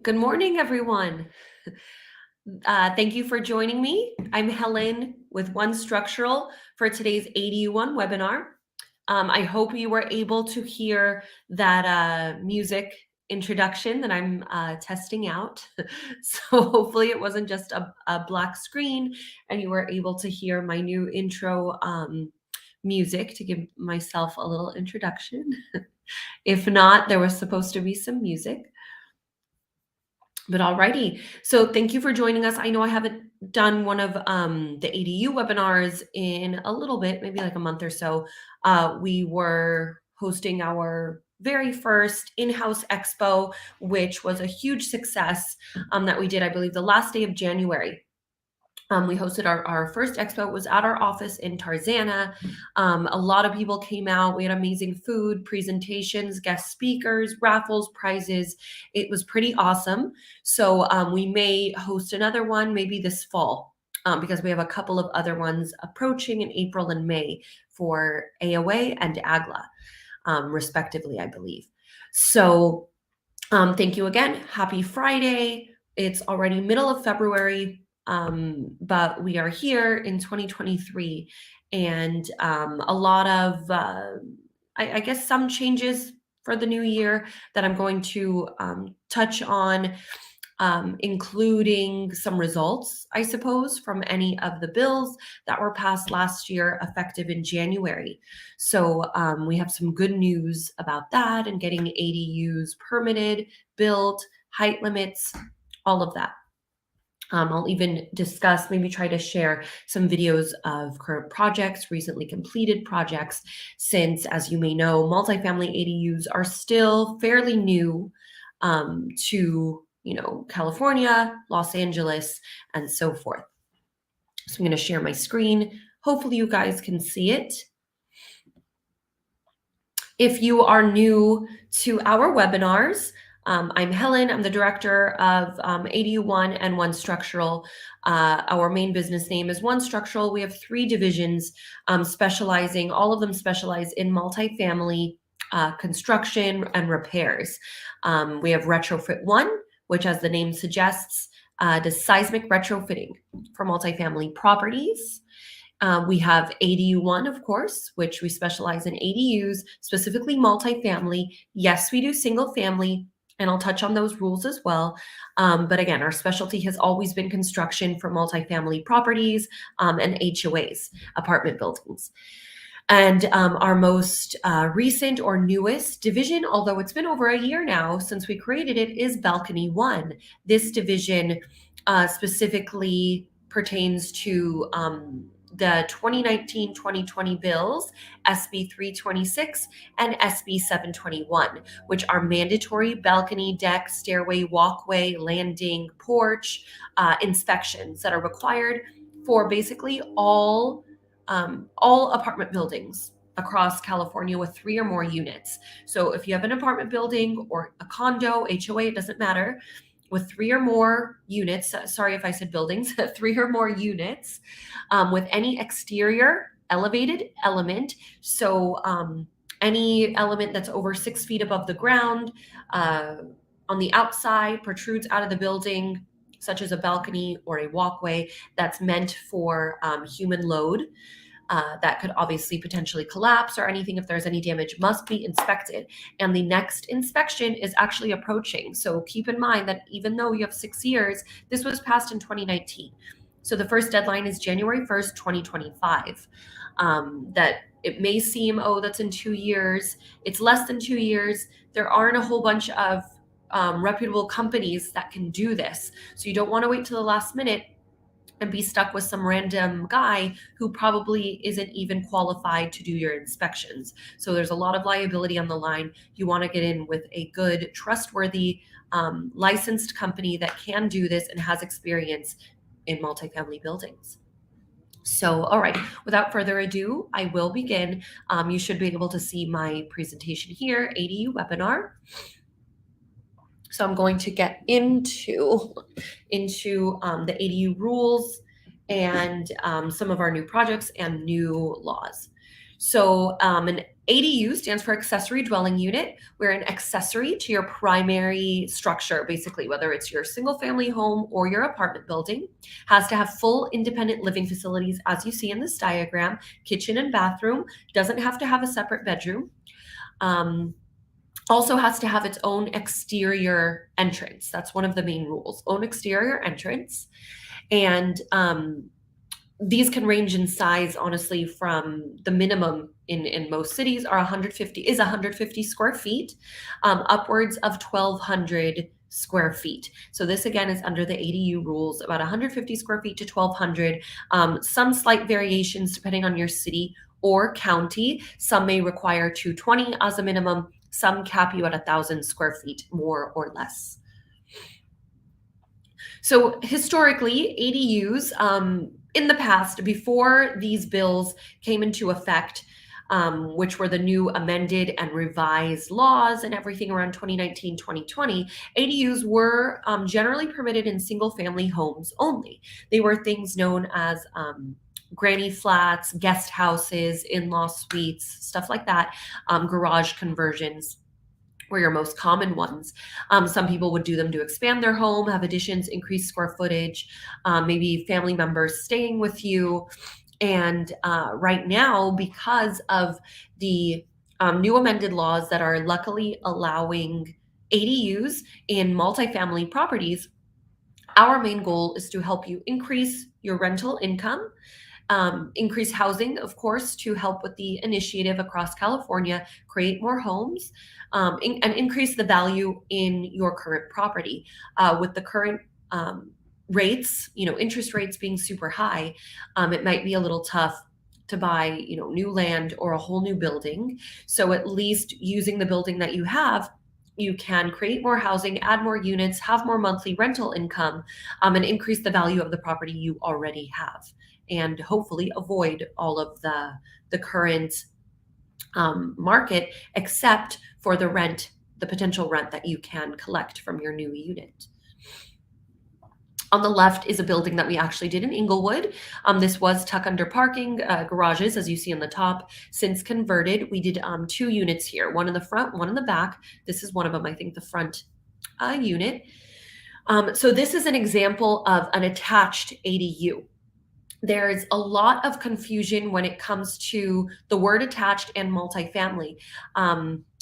Good morning, everyone. Thank you for joining me. I'm Helen with One Structural for today's ADU1 webinar. I hope you were able to hear that music introduction that I'm testing out. So hopefully it wasn't just a black screen and you were able to hear my new intro music to give myself a little introduction. If not, there was supposed to be some music. But alrighty, so thank you for joining us. I know I haven't done one of the ADU webinars in a little bit, maybe like a month or so. We were hosting our very first in-house expo, which was a huge success that we did, I believe, the last day of January. We hosted our first expo. It was at our office in Tarzana. A lot of people came out. We had amazing food, presentations, guest speakers, raffles, prizes. It was pretty awesome. So we may host another one maybe this fall because we have a couple of other ones approaching in April and May for AOA and AGLA, respectively, I believe. So thank you again. Happy Friday. It's already middle of February. But we are here in 2023 and a lot of, I guess, some changes for the new year that I'm going to touch on, including some results, I suppose, from any of the bills that were passed last year effective in January. So we have some good news about that and getting ADUs permitted, built, height limits, all of that. I'll even discuss, maybe try to share some videos of current projects, recently completed projects, since, as you may know, multifamily ADUs are still fairly new to, California, Los Angeles, and so forth. So I'm going to share my screen. Hopefully you guys can see it. If you are new to our webinars, I'm Helen. I'm the director of ADU1 and One Structural. Our main business name is One Structural. We have 3 divisions specializing, all of them specialize in multifamily construction and repairs. We have Retrofit 1, which, as the name suggests, does seismic retrofitting for multifamily properties. We have ADU1, of course, which we specialize in ADUs, specifically multifamily. Yes, we do single family, and I'll touch on those rules as well. But again, our specialty has always been construction for multifamily properties and HOAs, apartment buildings. And our most recent or newest division, although it's been over a year now since we created it, is Balcony 1. This division specifically pertains to the 2019-2020 bills, SB 326 and SB 721, which are mandatory balcony, deck, stairway, walkway, landing, porch inspections that are required for basically all apartment buildings across California with 3 or more units. So if you have an apartment building or a condo, HOA, it doesn't matter, with 3 or more units, sorry if I said buildings, 3 or more units, with any exterior elevated element. So any element that's over 6 feet above the ground, on the outside, protrudes out of the building, such as a balcony or a walkway that's meant for human load. That could obviously potentially collapse or anything. If there's any damage, must be inspected. And the next inspection is actually approaching. So keep in mind that even though you have 6 years, this was passed in 2019. So the first deadline is January 1st, 2025. That it may seem, oh, that's in 2 years. It's less than 2 years. There aren't a whole bunch of reputable companies that can do this. So you don't want to wait till the last minute and be stuck with some random guy who probably isn't even qualified to do your inspections. So there's a lot of liability on the line. You want to get in with a good, trustworthy, licensed company that can do this and has experience in multifamily buildings. So, all right, without further ado, I will begin. You should be able to see my presentation here, ADU webinar. So I'm going to get into the ADU rules and some of our new projects and new laws. So an ADU stands for accessory dwelling unit, where an accessory to your primary structure, basically, whether it's your single family home or your apartment building, has to have full independent living facilities, as you see in this diagram, kitchen and bathroom, doesn't have to have a separate bedroom. Also has to have its own exterior entrance. That's one of the main rules, own exterior entrance. And these can range in size, honestly, from the minimum in most cities are 150 square feet, upwards of 1,200 square feet. So this again is under the ADU rules, about 150 square feet to 1,200. Some slight variations depending on your city or county. Some may require 220 as a minimum. Some cap you at 1,000 square feet, more or less. So historically, ADUs, in the past, before these bills came into effect, which were the new amended and revised laws and everything around 2019, 2020, ADUs were generally permitted in single family homes only. They were things known as granny flats, guest houses, in-law suites, stuff like that, garage conversions were your most common ones. Some people would do them to expand their home, have additions, increase square footage, maybe family members staying with you. And right now, because of the new amended laws that are luckily allowing ADUs in multifamily properties, our main goal is to help you increase your rental income, increase housing, of course, to help with the initiative across California, create more homes, and increase the value in your current property. With the current rates, interest rates being super high, it might be a little tough to buy, new land or a whole new building. So at least using the building that you have, you can create more housing, add more units, have more monthly rental income, and increase the value of the property you already have, and hopefully avoid all of the current market, except for the potential rent that you can collect from your new unit. On the left is a building that we actually did in Inglewood. This was tuck under parking garages, as you see on the top. Since converted, we did 2 units here, one in the front, one in the back. This is one of them, I think, the front unit. So this is an example of an attached ADU. There's a lot of confusion when it comes to the word attached and multifamily.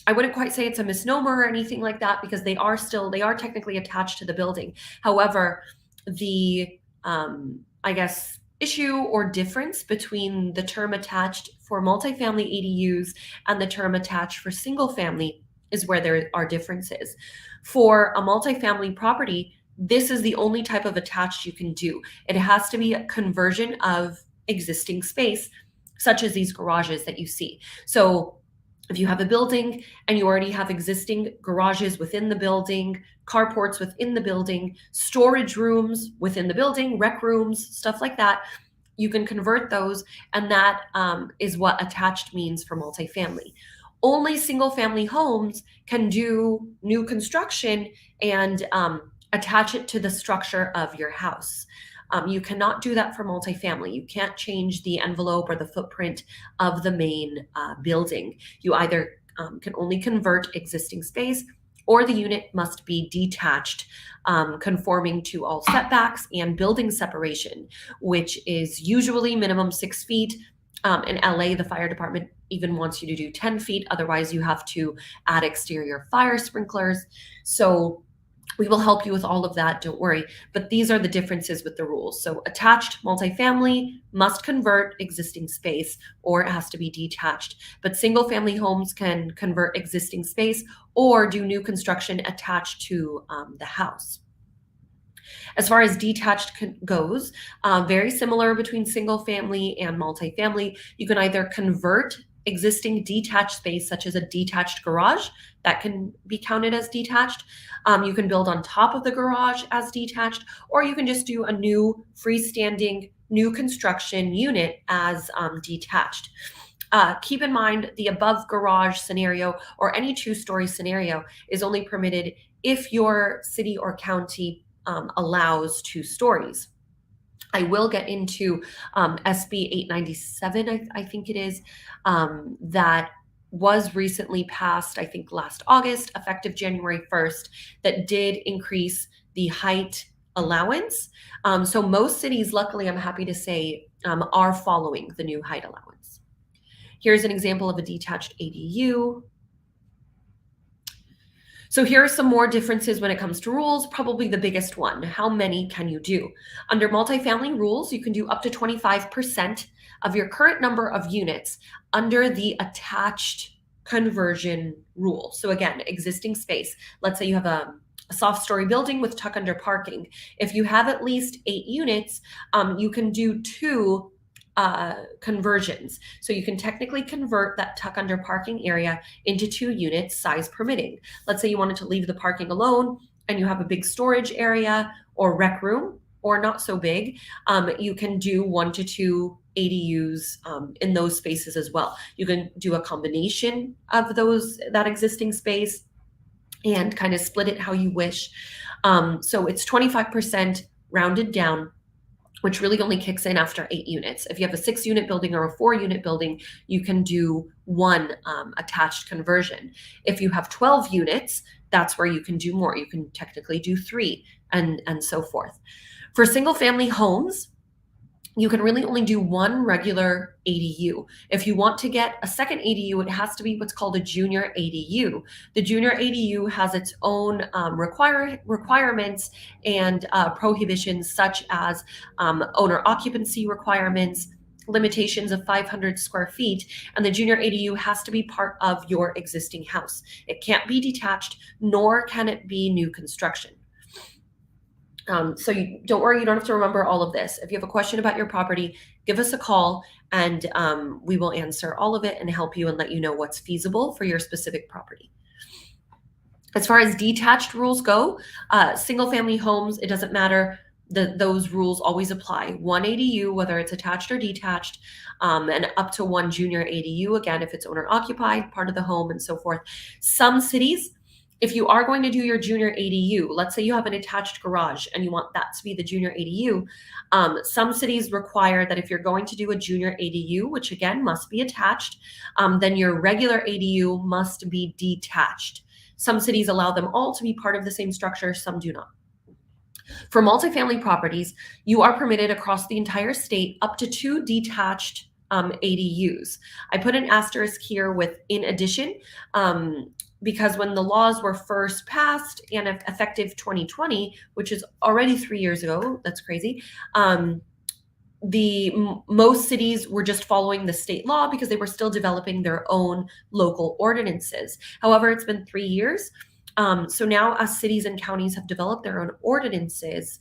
I wouldn't quite say it's a misnomer or anything like that, because they are technically attached to the building. However, the I guess issue or difference between the term attached for multifamily ADUs and the term attached for single family is where there are differences. For a multifamily property, this is the only type of attached you can do. It has to be a conversion of existing space, such as these garages that you see. So if you have a building and you already have existing garages within the building, carports within the building, storage rooms within the building, rec rooms, stuff like that, you can convert those, and that is what attached means for multifamily. Only single family homes can do new construction and attach it to the structure of your house. You cannot do that for multifamily. You can't change the envelope or the footprint of the main building. You either can only convert existing space, or the unit must be detached, conforming to all setbacks and building separation, which is usually minimum 6 feet. In LA, the fire department even wants you to do 10 feet. Otherwise, you have to add exterior fire sprinklers. So we will help you with all of that, don't worry. But these are the differences with the rules. So attached multifamily must convert existing space, or it has to be detached. But single family homes can convert existing space or do new construction attached to the house. As far as detached goes, very similar between single family and multifamily. You can either convert existing detached space, such as a detached garage, that can be counted as detached. You can build on top of the garage as detached, or you can just do a new freestanding new construction unit as detached. Keep in mind, the above garage scenario or any 2-story scenario is only permitted if your city or county allows 2 stories. I will get into SB 897, I think it is, that was recently passed, I think last August, effective January 1st, that did increase the height allowance. So most cities, luckily, I'm happy to say, are following the new height allowance. Here's an example of a detached ADU. So here are some more differences when it comes to rules. Probably the biggest one, how many can you do? Under multifamily rules, you can do up to 25% of your current number of units under the attached conversion rule. So again, existing space. Let's say you have a soft story building with tuck under parking. If you have at least 8 units, you can do 2 conversions. So you can technically convert that tuck under parking area into 2 units, size permitting. Let's say you wanted to leave the parking alone and you have a big storage area or rec room, or not so big, you can do 1 to 2 ADUs in those spaces as well. You can do a combination of that existing space and kind of split it how you wish. So it's 25% rounded down, which really only kicks in after 8 units. If you have a 6-unit building or a 4-unit building, you can do 1 attached conversion. If you have 12 units, that's where you can do more. You can technically do 3 and so forth. For single family homes, you can really only do 1 regular ADU. If you want to get a second ADU, it has to be what's called a junior ADU. The junior ADU has its own requirements and prohibitions, such as owner occupancy requirements, limitations of 500 square feet, and the junior ADU has to be part of your existing house. It can't be detached, nor can it be new construction. So don't worry, you don't have to remember all of this. If you have a question about your property, give us a call and we will answer all of it and help you and let you know what's feasible for your specific property. As far as detached rules go, single family homes, it doesn't matter. Those rules always apply. 1 ADU, whether it's attached or detached, and up to 1 junior ADU, again, if it's owner occupied, part of the home and so forth. Some cities, if you are going to do your junior ADU, let's say you have an attached garage and you want that to be the junior ADU, some cities require that if you're going to do a junior ADU, which again must be attached, then your regular ADU must be detached. Some cities allow them all to be part of the same structure, some do not. For multifamily properties, you are permitted across the entire state up to 2 detached ADUs. I put an asterisk here with "in addition," because when the laws were first passed and effective 2020, which is already 3 years ago, that's crazy, most cities were just following the state law because they were still developing their own local ordinances. However, it's been 3 years. So now, as cities and counties have developed their own ordinances,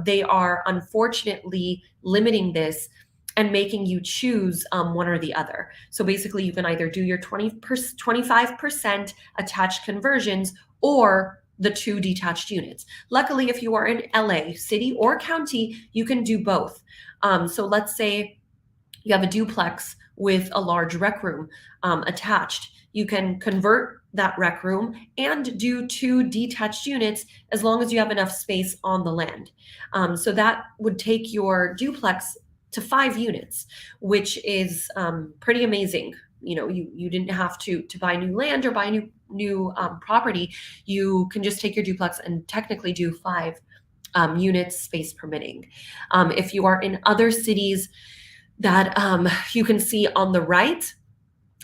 they are unfortunately limiting this and making you choose one or the other. So basically, you can either do your 25% attached conversions or the 2 detached units. Luckily, if you are in LA, city or county, you can do both. So let's say you have a duplex with a large rec room attached. You can convert that rec room and do 2 detached units as long as you have enough space on the land. So that would take your duplex to 5 units, which is pretty amazing. You know, you didn't have to buy new land or buy new property. You can just take your duplex and technically do 5 units, space permitting. If you are in other cities that you can see on the right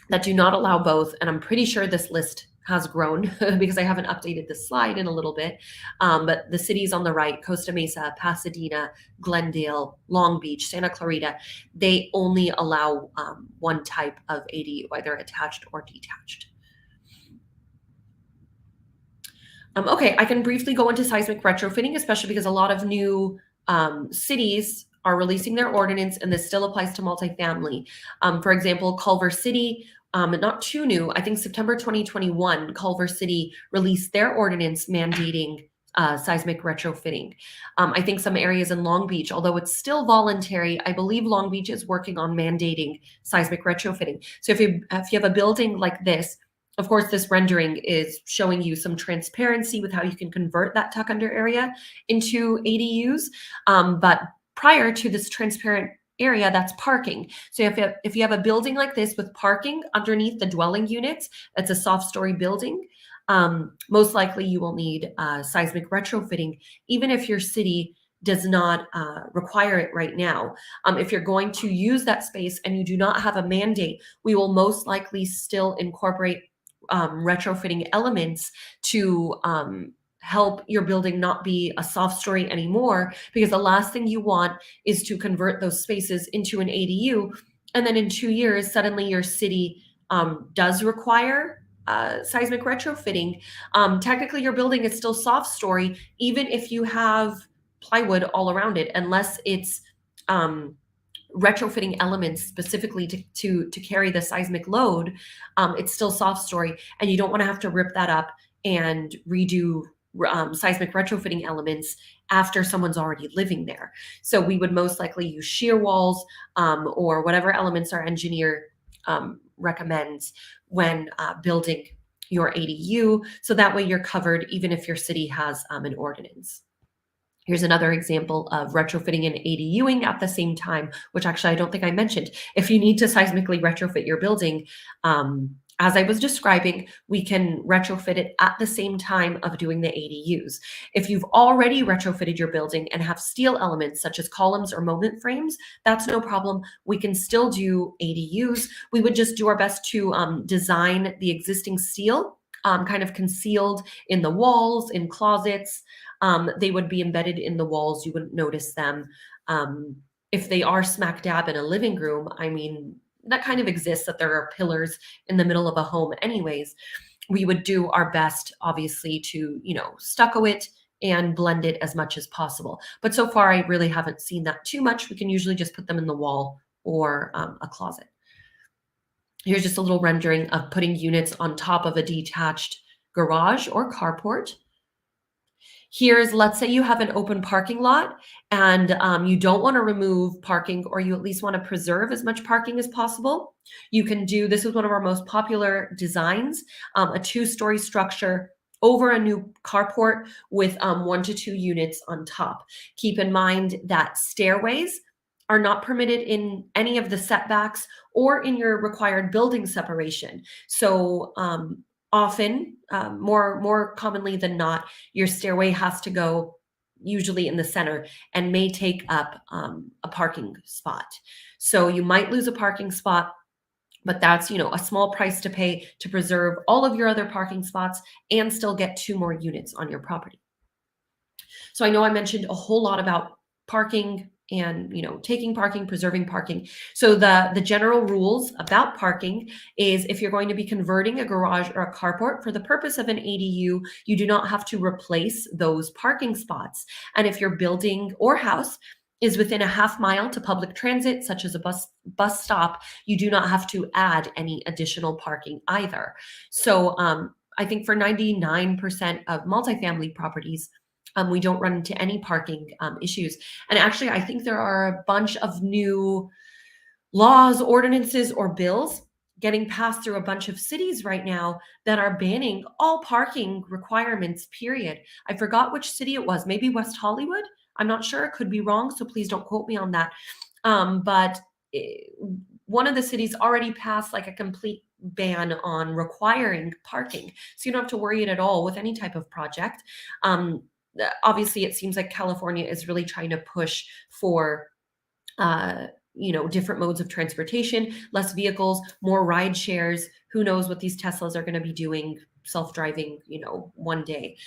that do not allow both, and I'm pretty sure this list has grown because I haven't updated this slide in a little bit, but the cities on the right, Costa Mesa, Pasadena, Glendale, Long Beach, Santa Clarita, they only allow 1 type of ADU, either attached or detached. Okay, I can briefly go into seismic retrofitting, especially because a lot of new cities are releasing their ordinance, and this still applies to multifamily. For example, Culver City, not too new, I think September 2021, Culver City released their ordinance mandating seismic retrofitting. I think some areas in Long Beach, although it's still voluntary, I believe Long Beach is working on mandating seismic retrofitting. So if you have a building like this, of course, this rendering is showing you some transparency with how you can convert that tuck under area into ADUs. But prior to this transparent area, that's parking. So if you have a building like this with parking underneath the dwelling units, that's a soft story building, most likely you will need seismic retrofitting, even if your city does not require it right now. If you're going to use that space and you do not have a mandate, we will most likely still incorporate retrofitting elements to help your building not be a soft story anymore, because the last thing you want is to convert those spaces into an ADU, and then in 2 years suddenly your city does require seismic retrofitting. Technically your building is still soft story even if you have plywood all around it, unless it's retrofitting elements specifically to carry the seismic load. It's still soft story, and you don't want to have to rip that up and redo seismic retrofitting elements after someone's already living there. So we would most likely use shear walls or whatever elements our engineer recommends when building your ADU, so that way you're covered even if your city has an ordinance. Here's another example of retrofitting and ADUing at the same time, which actually I don't think I mentioned. If you need to seismically retrofit your building, as I was describing, we can retrofit it at the same time of doing the ADUs. If you've already retrofitted your building and have steel elements such as columns or moment frames, that's no problem. We can still do ADUs. We would just do our best to design the existing steel kind of concealed in the walls, in closets. They would be embedded in the walls. You wouldn't notice them. If they are smack dab in a living room, I mean, that kind of exists, that there are pillars in the middle of a home anyways. We would do our best, obviously, to, stucco it and blend it as much as possible. But so far, I really haven't seen that too much. We can usually just put them in the wall or a closet. Here's just a little rendering of putting units on top of a detached garage or carport. Here's, let's say you have an open parking lot and you don't want to remove parking, or you at least want to preserve as much parking as possible. You can do, this is one of our most popular designs, a 2-story structure over a new carport with 1 to 2 units on top. Keep in mind that stairways are not permitted in any of the setbacks or in your required building separation. So often, more commonly than not, your stairway has to go usually in the center and may take up a parking spot. So you might lose a parking spot, but that's, a small price to pay to preserve all of your other parking spots and still get 2 more units on your property. So I know I mentioned a whole lot about parking and taking parking, preserving parking. So the general rules about parking is, if you're going to be converting a garage or a carport for the purpose of an ADU, you do not have to replace those parking spots. And if your building or house is within a half mile to public transit, such as a bus stop, you do not have to add any additional parking either. So I think for 99% of multifamily properties, we don't run into any parking issues. And actually, I think there are a bunch of new laws, ordinances, or bills getting passed through a bunch of cities right now that are banning all parking requirements, period. I forgot which city it was, maybe West Hollywood. I'm not sure, could be wrong, so please don't quote me on that. But one of the cities already passed like a complete ban on requiring parking. So you don't have to worry it at all with any type of project. Obviously, it seems like California is really trying to push for, different modes of transportation, less vehicles, more ride shares. Who knows what these Teslas are going to be doing, self-driving, one day.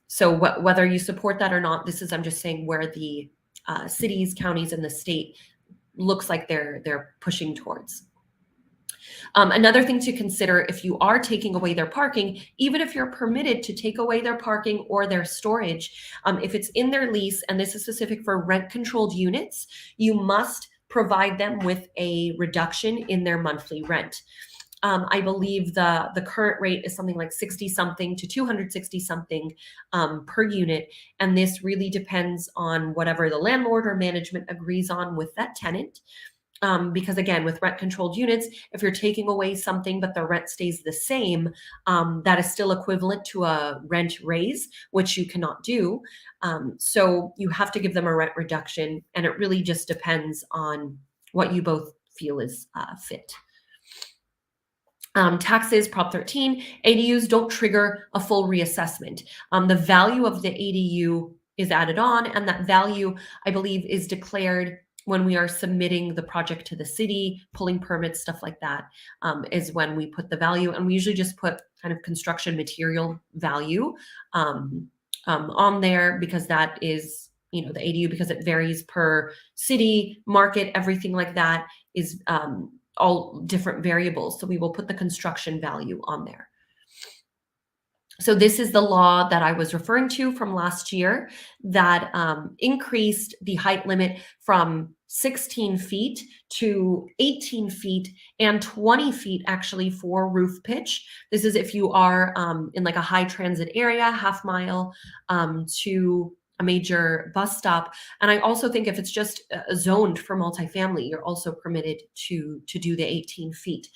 So whether you support that or not, I'm just saying where the cities, counties, and the state looks like they're pushing towards. Another thing to consider, if you are taking away their parking, even if you're permitted to take away their parking or their storage, if it's in their lease, and this is specific for rent-controlled units, you must provide them with a reduction in their monthly rent. I believe the current rate is something like 60 something to 260 something per unit. And this really depends on whatever the landlord or management agrees on with that tenant. because again, with rent controlled units, if you're taking away something but the rent stays the same, that is still equivalent to a rent raise, which you cannot do. So you have to give them a rent reduction, and it really just depends on what you both feel is fit. Taxes, Prop 13, ADUs don't trigger a full reassessment. The value of the ADU is added on, and that value, I believe, is declared when we are submitting the project to the city, pulling permits, stuff like that, is when we put the value. And we usually just put kind of construction material value on there, because that is, the ADU, because it varies per city, market, everything like that is all different variables. So we will put the construction value on there. So this is the law that I was referring to from last year that increased the height limit from 16 feet to 18 feet and 20 feet actually for roof pitch. This is if you are in like a high transit area, half mile to a major bus stop. And I also think if it's just zoned for multifamily, you're also permitted to do the 18 feet.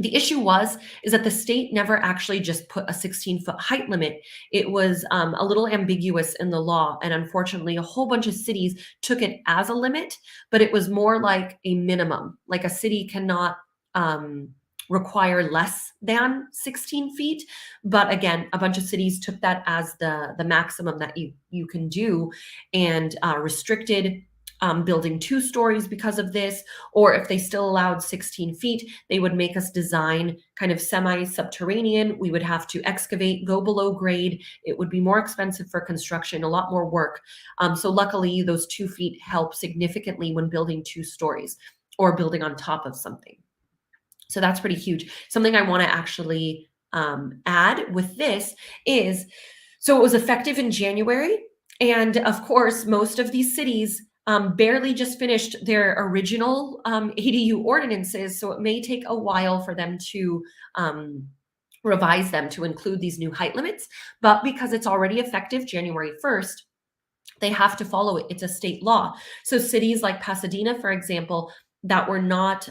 The issue is that the state never actually just put a 16-foot height limit. It was a little ambiguous in the law. And unfortunately, a whole bunch of cities took it as a limit, but it was more like a minimum. Like a city cannot require less than 16 feet. But again, a bunch of cities took that as the maximum that you can do, and restricted building 2 stories because of this. Or if they still allowed 16 feet, they would make us design kind of semi-subterranean. We would have to excavate, go below grade. It would be more expensive for construction, a lot more work. So luckily, those 2 feet help significantly when building 2 stories or building on top of something. So that's pretty huge. Something I want to actually add with this is, so it was effective in January. And of course, most of these cities barely just finished their original ADU ordinances, so it may take a while for them to revise them to include these new height limits. But because it's already effective January 1st, they have to follow it. It's a state law. So cities like Pasadena, for example, that were not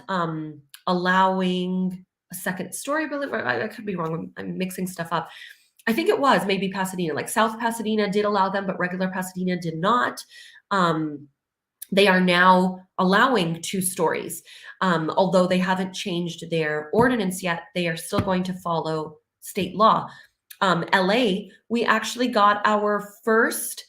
allowing a second story building, I could be wrong, I'm mixing stuff up. I think it was maybe Pasadena, like South Pasadena did allow them, but regular Pasadena did not. They are now allowing 2 stories. Although they haven't changed their ordinance yet, they are still going to follow state law. LA, we actually got our first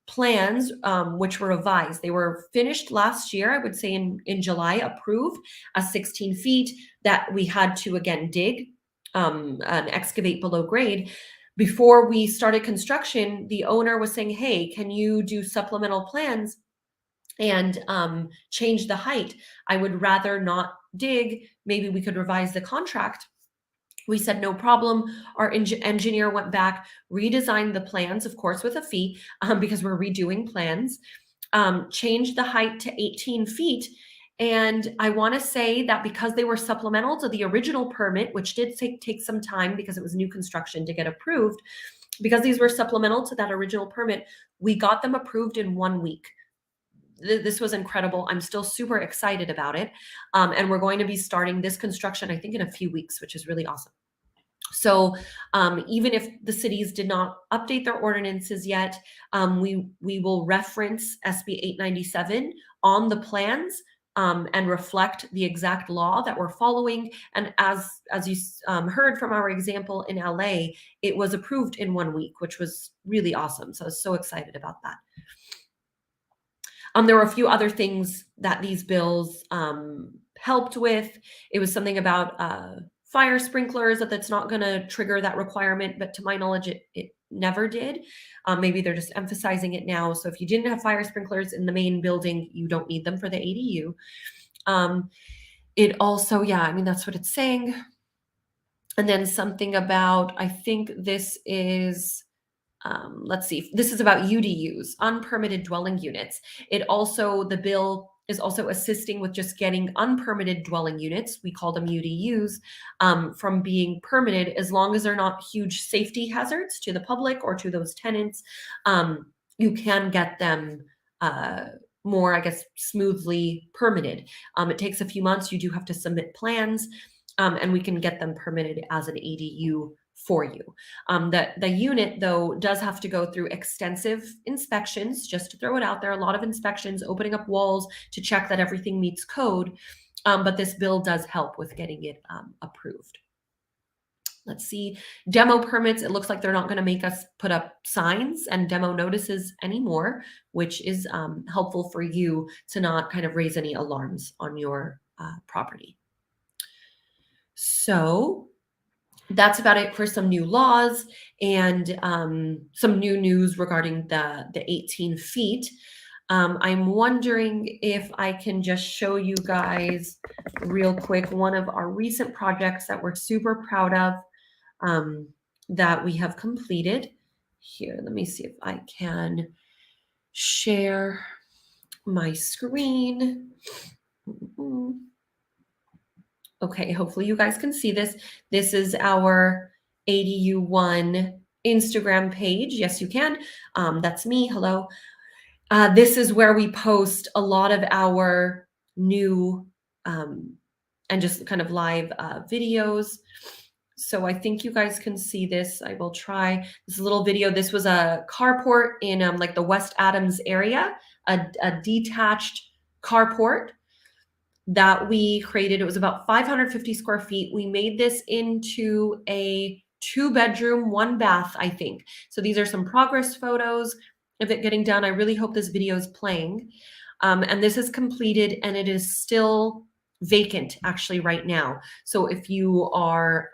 plans, which were revised. They were finished last year, I would say in July, approved as 16 feet that we had to again dig and excavate below grade. Before we started construction, the owner was saying, hey, can you do supplemental plans and change the height? I would rather not dig. Maybe we could revise the contract. We said, no problem. Our engineer went back, redesigned the plans, of course, with a fee, because we're redoing plans, changed the height to 18 feet. And I want to say that because they were supplemental to the original permit, which did take some time because it was new construction to get approved, because these were supplemental to that original permit, we got them approved in 1 week. This was incredible. I'm still super excited about it. And we're going to be starting this construction, I think, in a few weeks, which is really awesome. So even if the cities did not update their ordinances yet, we will reference SB 897 on the plans and reflect the exact law that we're following. And as you heard from our example in LA, it was approved in 1 week, which was really awesome. So I was so excited about that. There were a few other things that these bills helped with. It was something about fire sprinklers, that's not going to trigger that requirement, but to my knowledge, it never did. Maybe they're just emphasizing it now. So if you didn't have fire sprinklers in the main building, you don't need them for the ADU. It also, yeah, I mean, that's what it's saying. And then something about, I think this is, let's see, this is about UDUs, unpermitted dwelling units. The bill is also assisting with just getting unpermitted dwelling units, we call them UDUs, from being permitted, as long as they're not huge safety hazards to the public or to those tenants. You can get them more, I guess, smoothly permitted. It takes a few months. You do have to submit plans, and we can get them permitted as an ADU for you. The unit, though, does have to go through extensive inspections, just to throw it out there, a lot of inspections, opening up walls to check that everything meets code. But this bill does help with getting it approved. Let's see, demo permits. It looks like they're not going to make us put up signs and demo notices anymore, which is helpful for you to not kind of raise any alarms on your property. So that's about it for some new laws and some new news regarding the 18 feet. I'm wondering if I can just show you guys real quick one of our recent projects that we're super proud of, that we have completed. Here, let me see if I can share my screen. Okay, hopefully you guys can see this. This is our ADU1 Instagram page. Yes, you can. That's me. Hello. This is where we post a lot of our new and just kind of live videos. So I think you guys can see this. I will try this little video. This was a carport in like the West Adams area, a detached carport that we created. It was about 550 square feet. We made this into a 2-bedroom, 1-bath, I think. So these are some progress photos of it getting done. I really hope this video is playing. And this is completed and it is still vacant actually right now. So if you are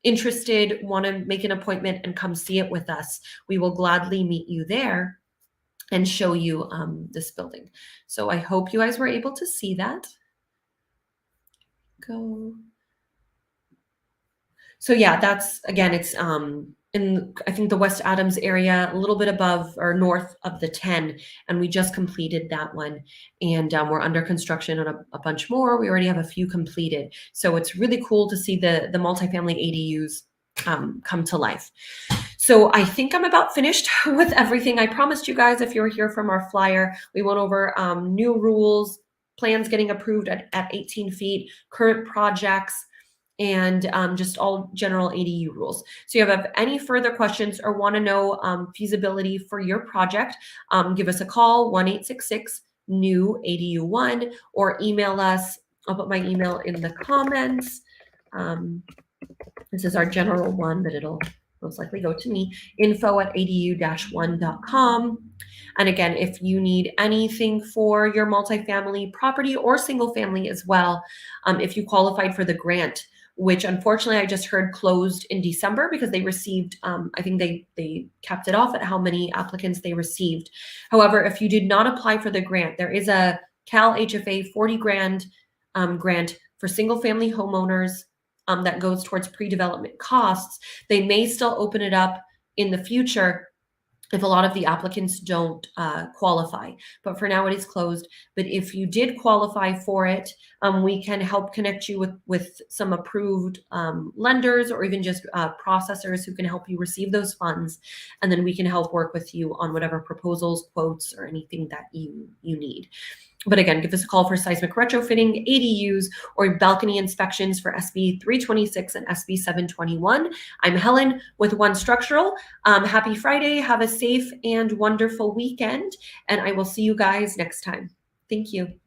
interested, want to make an appointment and come see it with us, we will gladly meet you there and show you this building. So I hope you guys were able to see that. Go. So yeah, that's, again, it's in, I think, the West Adams area, a little bit above or north of the 10, and we just completed that one. And we're under construction on a bunch more. We already have a few completed. So it's really cool to see the multifamily ADUs come to life. So I think I'm about finished with everything I promised you guys. If you were here from our flyer, we went over new rules, plans getting approved at 18 feet, current projects, and just all general ADU rules. So if you have any further questions or want to know feasibility for your project, give us a call, 1-866-NEW-ADU1, or email us. I'll put my email in the comments. This is our general one, but it'll most likely go to me, info@adu-1.com. And again, if you need anything for your multifamily property or single family as well, if you qualified for the grant, which unfortunately I just heard closed in December because they received, I think they capped it off at how many applicants they received. However, if you did not apply for the grant, there is a Cal HFA 40 grand grant for single family homeowners that goes towards pre-development costs. They may still open it up in the future if a lot of the applicants don't qualify. But for now, it is closed. But if you did qualify for it, we can help connect you with some approved lenders or even just processors who can help you receive those funds. And then we can help work with you on whatever proposals, quotes, or anything that you need. But again, give us a call for seismic retrofitting, ADUs, or balcony inspections for SB 326 and SB 721. I'm Helen with One Structural. Happy Friday. Have a safe and wonderful weekend. And I will see you guys next time. Thank you.